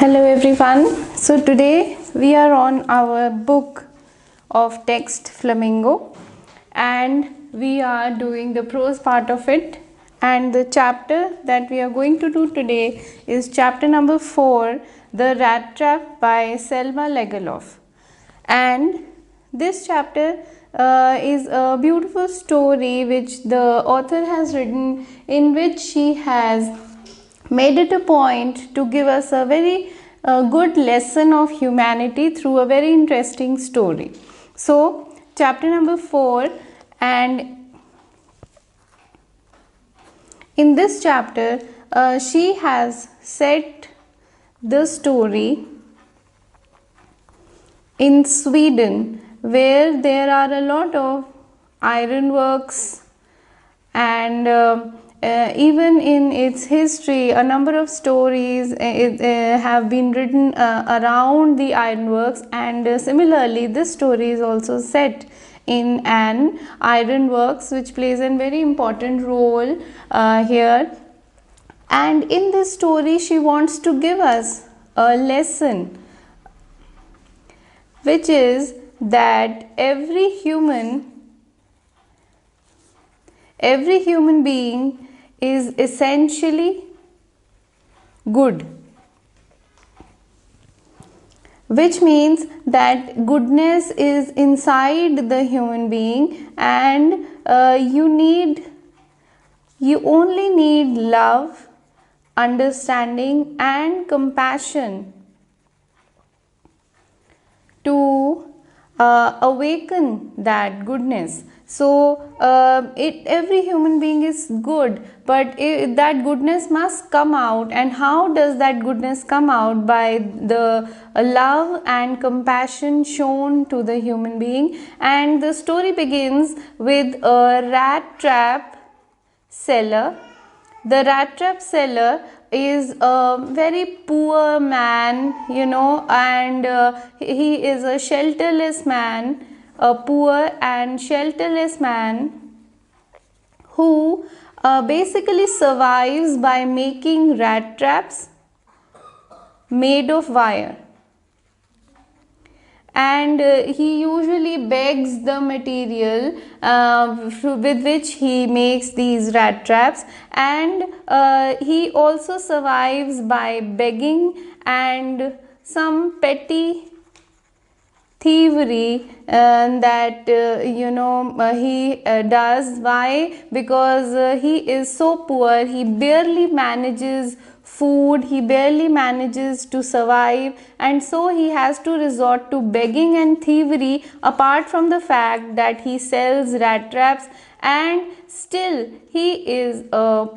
Hello everyone. So today we are on our book of text Flamingo and we are doing the prose part of it, and the chapter that we are going to do today is chapter number 4, The Rat Trap by Selma Lagerlof. And this chapter is a beautiful story which the author has written, in which she has made it a point to give us a very good lesson of humanity through a very interesting story. So, chapter number 4, and in this chapter, she has set the story in Sweden, where there are a lot of ironworks, and even in its history a number of stories have been written around the ironworks, and similarly this story is also set in an ironworks which plays a very important role here. And in this story she wants to give us a lesson, which is that every human being is essentially good, which means that goodness is inside the human being, and you only need love, understanding and compassion to awaken that goodness. So every human being is good, but that goodness must come out. And how does that goodness come out? By the love and compassion shown to the human being. And the story begins with a rat trap seller. The rat trap seller is a very poor man, and he is a shelterless man, a poor and shelterless man who basically survives by making rat traps made of wire. And he usually begs the material with which he makes these rat traps, and he also survives by begging and some petty thievery that he does. Why? Because he is so poor, he barely manages food, he barely manages to survive, and so he has to resort to begging and thievery, apart from the fact that he sells rat traps. And still he is a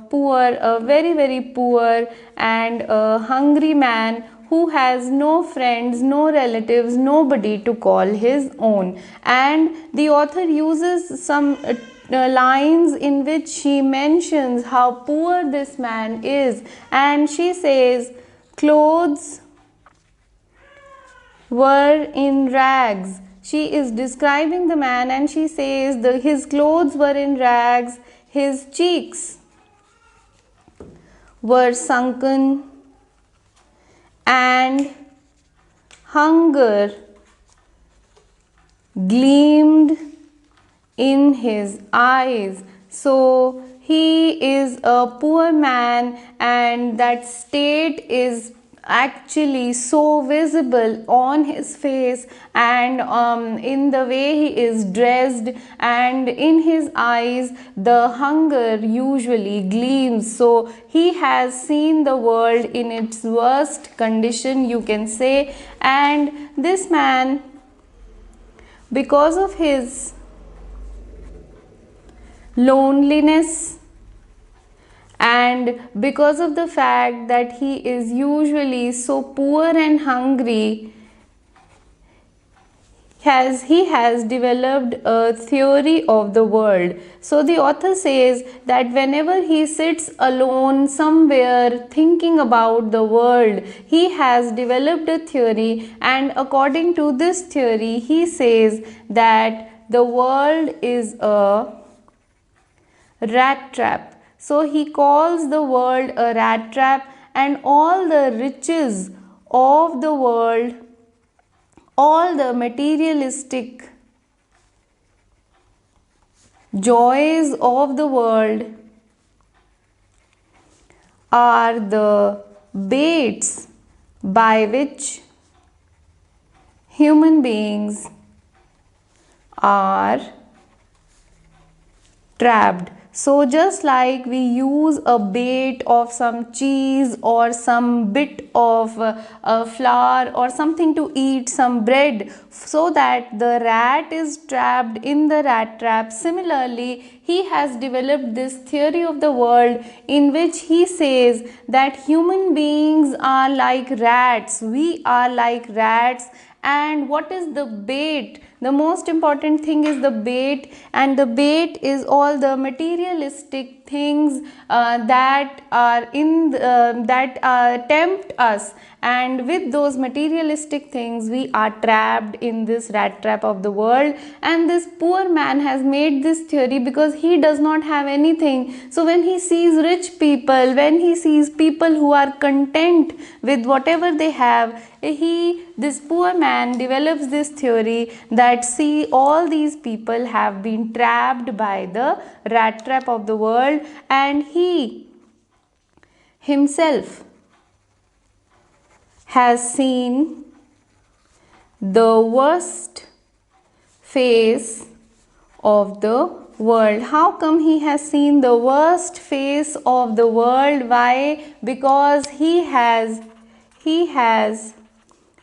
very very poor and a hungry man who has no friends, no relatives, nobody to call his own. And the author uses some lines in which she mentions how poor this man is, and she says clothes were in rags. She is describing the man, and she says his clothes were in rags, his cheeks were sunken, and hunger gleamed in his eyes. So he is a poor man, and that state is actually so visible on his face, and in the way he is dressed, and in his eyes the hunger usually gleams. So he has seen the world in its worst condition, you can say. And this man, because of his loneliness and because of the fact that he is usually so poor and hungry, he has developed a theory of the world. So the author says that whenever he sits alone somewhere thinking about the world, he has developed a theory, and according to this theory he says that the world is a rat trap. So he calls the world a rat trap, and all the riches of the world, all the materialistic joys of the world are the baits by which human beings are trapped. So just like we use a bait of some cheese or some bit of flour or something to eat, some bread, so that the rat is trapped in the rat trap, similarly he has developed this theory of the world in which he says that human beings are like rats, we are like rats. And what is the bait? The most important thing is the bait, and the bait is all the materialistic things that are in that tempt us, and with those materialistic things we are trapped in this rat trap of the world. And this poor man has made this theory because he does not have anything. So when he sees rich people, when he sees people who are content with whatever they have, this poor man develops this theory that, see, all these people have been trapped by the rat trap of the world, and he himself has seen the worst face of the world. How come he has seen the worst face of the world? Why? Because he has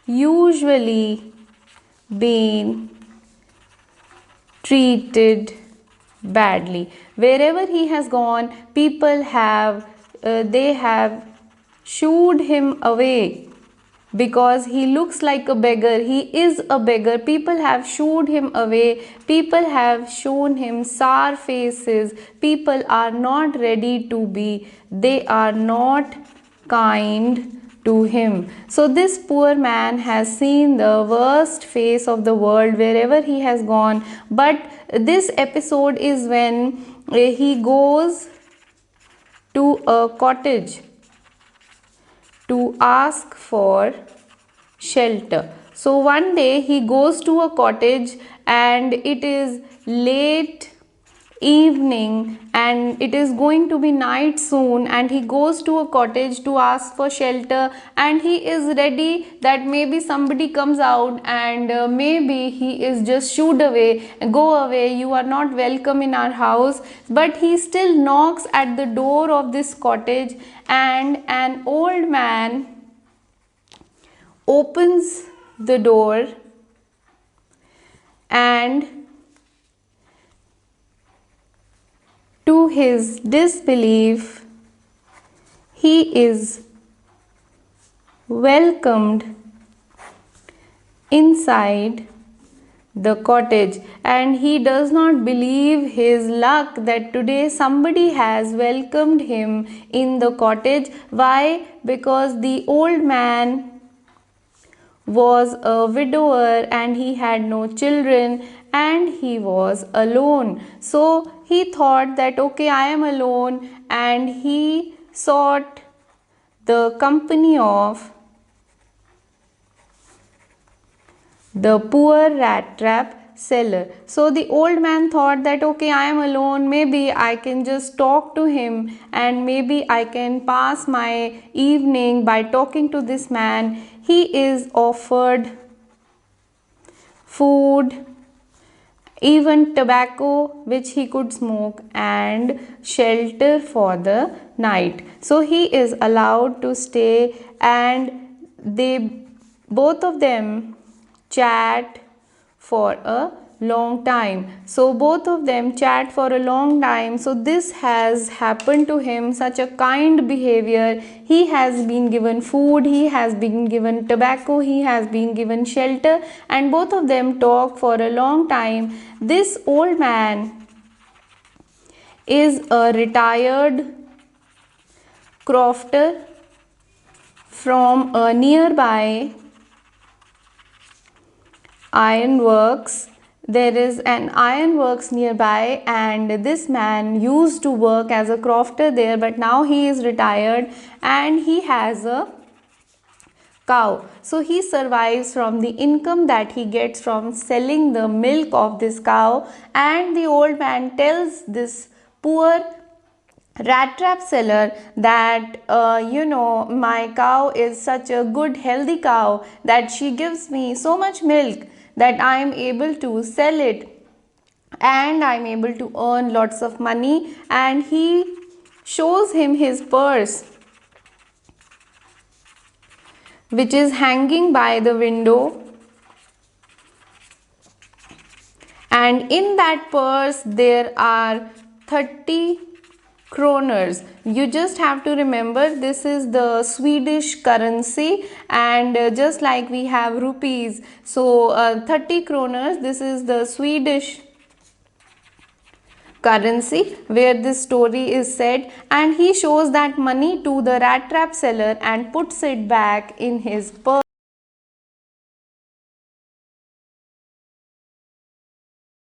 usually been treated badly. Wherever he has gone, people have they have shooed him away because he looks like a beggar. He is a beggar. People have shooed him away. People have shown him sour faces. People are not ready to be. They are not kind to him. So this poor man has seen the worst face of the world wherever he has gone. But this episode is when he goes to a cottage to ask for shelter. So one day he goes to a cottage and it is late evening and it is going to be night soon, and he goes to a cottage to ask for shelter, and he is ready that maybe somebody comes out and maybe he is just shooed away, go away, you are not welcome in our house. But he still knocks at the door of this cottage, and an old man opens the door, and to his disbelief, he is welcomed inside the cottage, and he does not believe his luck that today somebody has welcomed him in the cottage. Why? Because the old man was a widower and he had no children and he was alone. So he thought that, okay, I am alone, and he sought the company of the poor rat trap seller. So the old man thought that, okay, I am alone, maybe I can just talk to him and maybe I can pass my evening by talking to this man. He is offered food, even tobacco which he could smoke, and shelter for the night. So he is allowed to stay, and both of them chat for a long time. So both of them chat for a long time. So this has happened to him, such a kind behavior. He has been given food, he has been given tobacco, he has been given shelter, and both of them talk for a long time. This old man is a retired crofter from a nearby ironworks. There is an ironworks nearby, and this man used to work as a crofter there, but now he is retired and he has a cow. So he survives from the income that he gets from selling the milk of this cow. And the old man tells this poor rat trap seller that my cow is such a good healthy cow that she gives me so much milk that I am able to sell it and I'm able to earn lots of money. And he shows him his purse, which is hanging by the window, and in that purse there are 30 kroners. You just have to remember this is the Swedish currency, and just like we have rupees, so 30 kroners, this is the Swedish currency where this story is said. And he shows that money to the rat trap seller and puts it back in his purse.